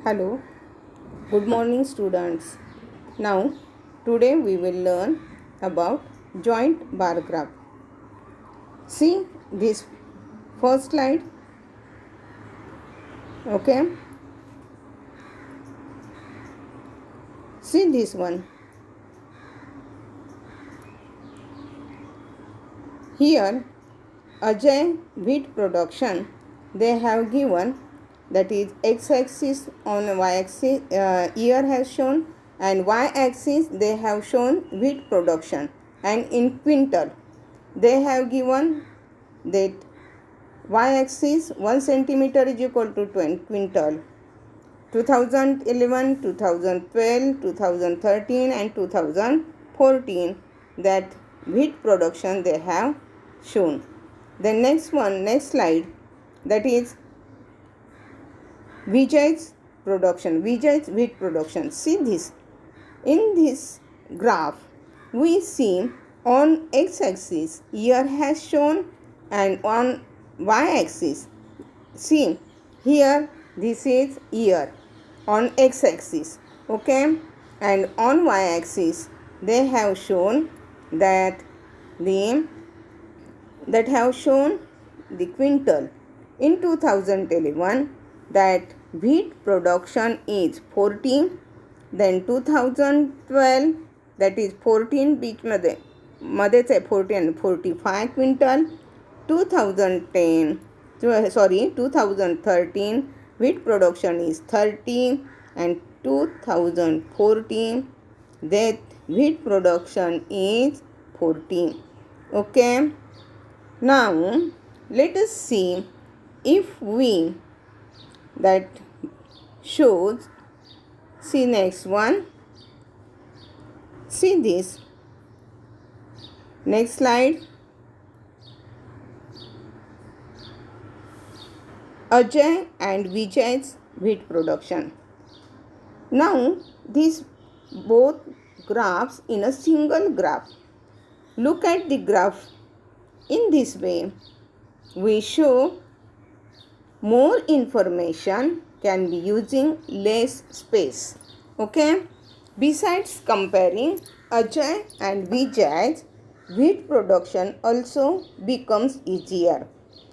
Hello, good morning students. Now, today we will learn about joint bar graph. See this first slide, okay? See this one. Here, Ajay wheat production, they have given that is x-axis on y-axis year has shown, and y-axis they have shown wheat production, and in quintal they have given that y-axis 1 centimeter is equal to 20 quintal, 2011, 2012, 2013 and 2014 that wheat production they have shown. The next slide, that is Vijay's production, Vijay's wheat production. See this. In this graph, we see on x-axis year has shown, and on y-axis, see here this is year on x-axis, okay, and on y-axis they have shown that have shown the quintal. In 2011 that wheat production is 14, then 2012 that is 14 बीच मध्येच आहे 40 and 45 quintal. 2013 wheat production is 30, and 2014 that wheat production is 14. Okay, now let us see if we that shows. See next one. See this next slide. Ajay and Vijay's wheat production. Now these both graphs in a single graph. Look at the graph. In this way we show more information can be using less space. Okay, besides comparing Ajay and Vijay's wheat production also becomes easier.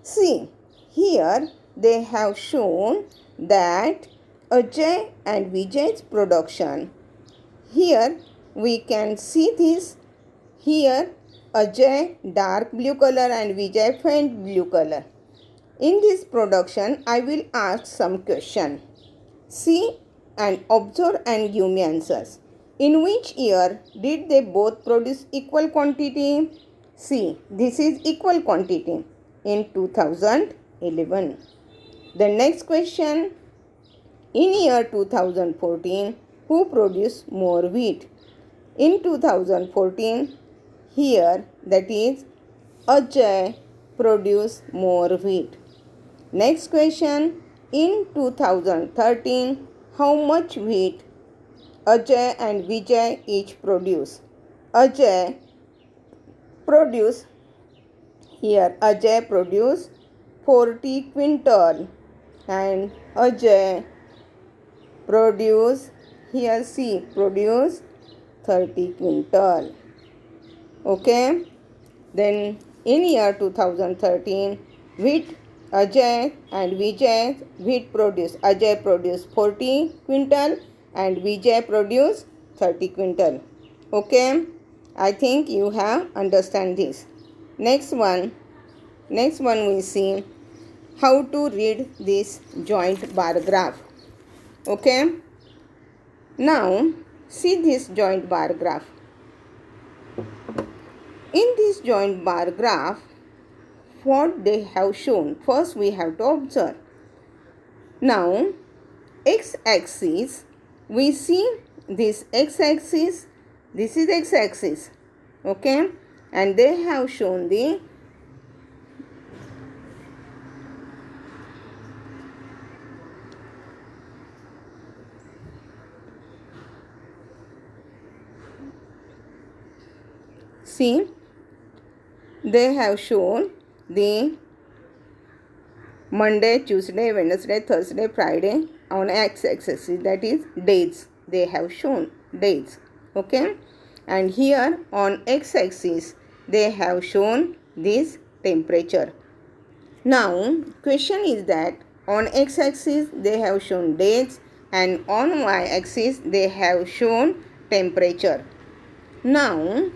See here they have shown that Ajay and Vijay's production. Here we can see this. Here Ajay dark blue color and Vijay faint blue color. In this production I will ask some question. See and observe and give me answers. In which year did they both produce equal quantity? See, this is equal quantity in 2011. The next question, in year 2014, who produced more wheat? In 2014, here that is Ajay produced more wheat. Next question, in 2013, how much wheat Ajay and Vijay each produce? Ajay produced 40 quintal, and Ajay produce 30 quintal. Okay, then in year 2013 wheat Ajay and Vijay wheat produce. Ajay produced 40 quintal and Vijay produced 30 quintal. Okay, I think you have understand this. Next one we see how to read this joint bar graph. Okay, now see this joint bar graph. In this joint bar graph, what they have shown, first we have to observe. Now x-axis, we see this x-axis, this is x-axis, okay, and they have shown the see they have shown the Monday, Tuesday, Wednesday, Thursday, Friday on x-axis, that is days, they have shown days. Okay, and here on x-axis they have shown this temperature. Now question is that on x-axis they have shown dates and on y-axis they have shown temperature. Now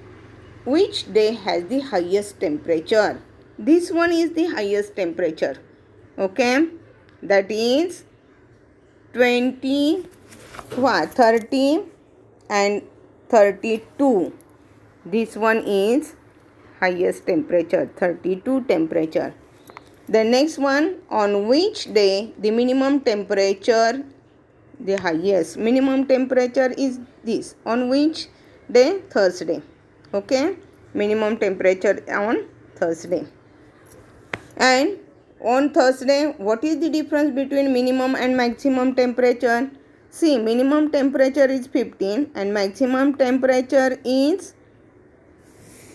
which day has the highest temperature? This one is the highest temperature. Okay, that is 20, 30 and 32. This one is highest temperature, 32 temperature. The next one, on which day the minimum temperature, the highest minimum temperature is this. On which day? Thursday. Okay, minimum temperature on Thursday. And on Thursday, what is the difference between minimum and maximum temperature? See, minimum temperature is 15 and maximum temperature is,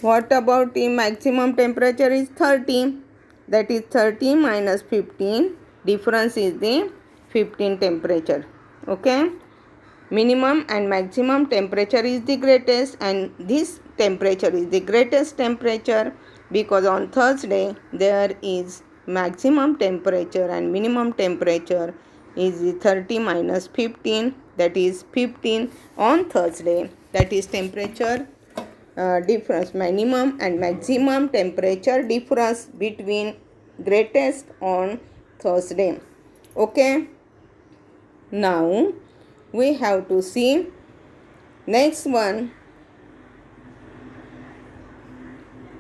what about the maximum temperature is 30. That is 30 minus 15. Difference is the 15 temperature. Okay. Minimum and maximum temperature is the greatest, and this temperature is the greatest temperature because on Thursday there is maximum temperature and minimum temperature is 30 minus 15, that is 15 on Thursday. That is temperature difference, minimum and maximum temperature difference between greatest on Thursday. Okay, now we have to see next one.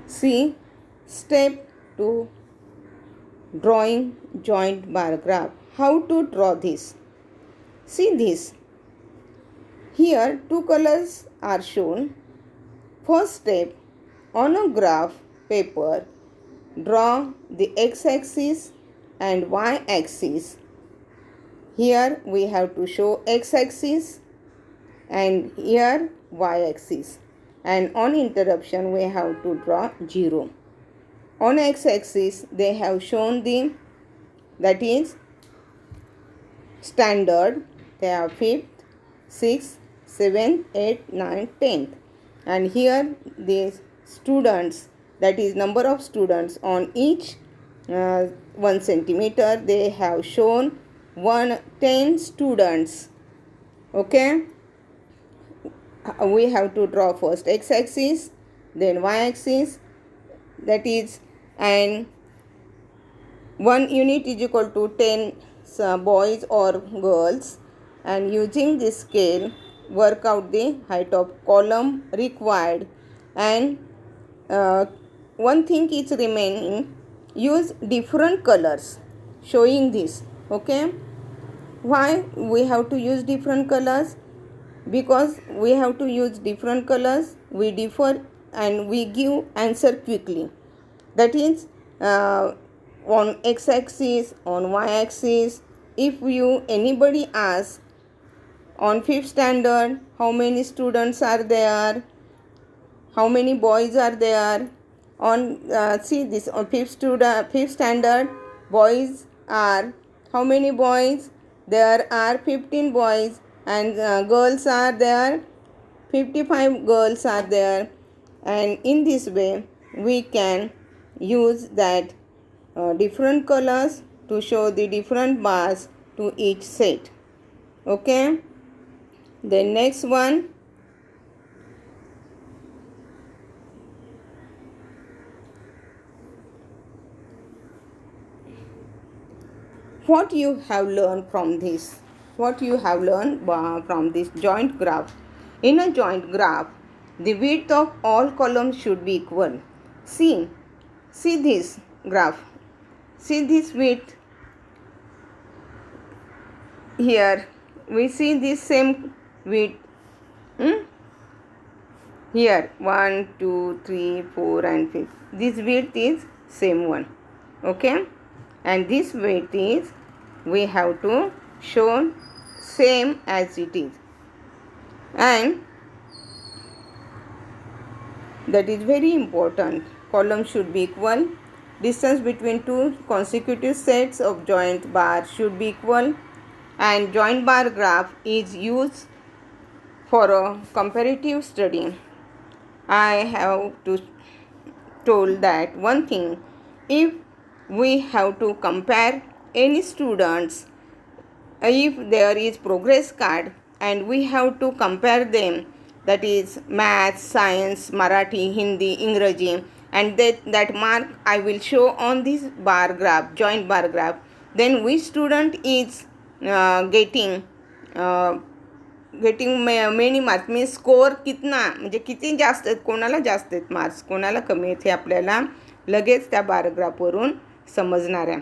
See step 2, drawing joint bar graph. How to draw this? See this. Here two colors are shown. First step, on a graph paper, draw the x-axis and y-axis. Here we have to show x-axis and here y-axis. And on interruption we have to draw 0. On x-axis they have shown the, that is standard. They have 5th, 6th, 7th, 8th, 9th, 10th. And here the students, that is number of students on each 1 centimeter, they have shown 10 students. Okay, we have to draw first x-axis, then y-axis, that is, and 1 unit is equal to 10 boys or girls, and using this scale work out the height of column required. And one thing is remaining, use different colors showing this. Okay, why we have to use different colors? Because we have to use different colors, we differ and we give answer quickly. That is on x-axis, on y-axis, if you anybody asks on 5th standard how many students are there, how many boys are there, on see this, on 5th standard boys are, how many boys? There are 15 boys, and girls are there, 55 girls are there. And in this way we can use that different colors to show the different bars to each set. Okay, the next one, what you have learned from this? What you have learned from this joint graph? In a joint graph, the width of all columns should be equal. See this graph. See this width. Here we see this same width. Here 1, 2, 3, 4 and 5. This width is same one. Okay, and this width is, we have to show same as it is, and that is very important. Column should be equal. Distance between two consecutive sets of joint bars should be equal, and joint bar graph is used for a comparative study. I have to told that one thing, if we have to compare any students, if there is progress card and we have to compare them, that is maths, science, Marathi, Hindi, English, and that mark I will show on this bar graph, joint bar graph, then which student is getting many marks means score कितना, म्हणजे किती जास्त आहेत, कोणाला जास्त आहेत marks, कोणाला कमी आहेत, हे आपल्याला लगेच त्या बारग्राफवरून समजणार आहे.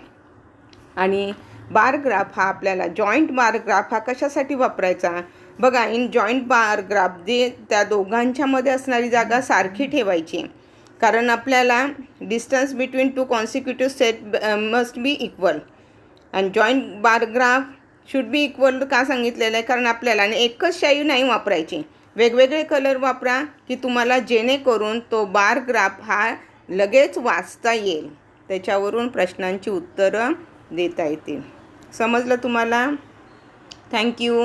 आणि बारग्राफ हा आपल्याला जॉईंट बारग्राफ हा कशासाठी वापरायचा बघा. इन जॉईंट बारग्राफ जे त्या दोघांच्यामध्ये असणारी जागा सारखी ठेवायची, कारण आपल्याला distance between two consecutive set must be equal. आणि joint bar graph should be equal का सांगितलेलं आहे, कारण आपल्याला आणि एकच शाई नाही वापरायची, वेगवेगळे कलर वापरा की तुम्हाला जेणेकरून तो बार ग्राफ हा लगेच वाचता येईल, त्याच्यावरून प्रश्नांची उत्तरं देता येतील. समजलं तुम्हाला? थँक्यू.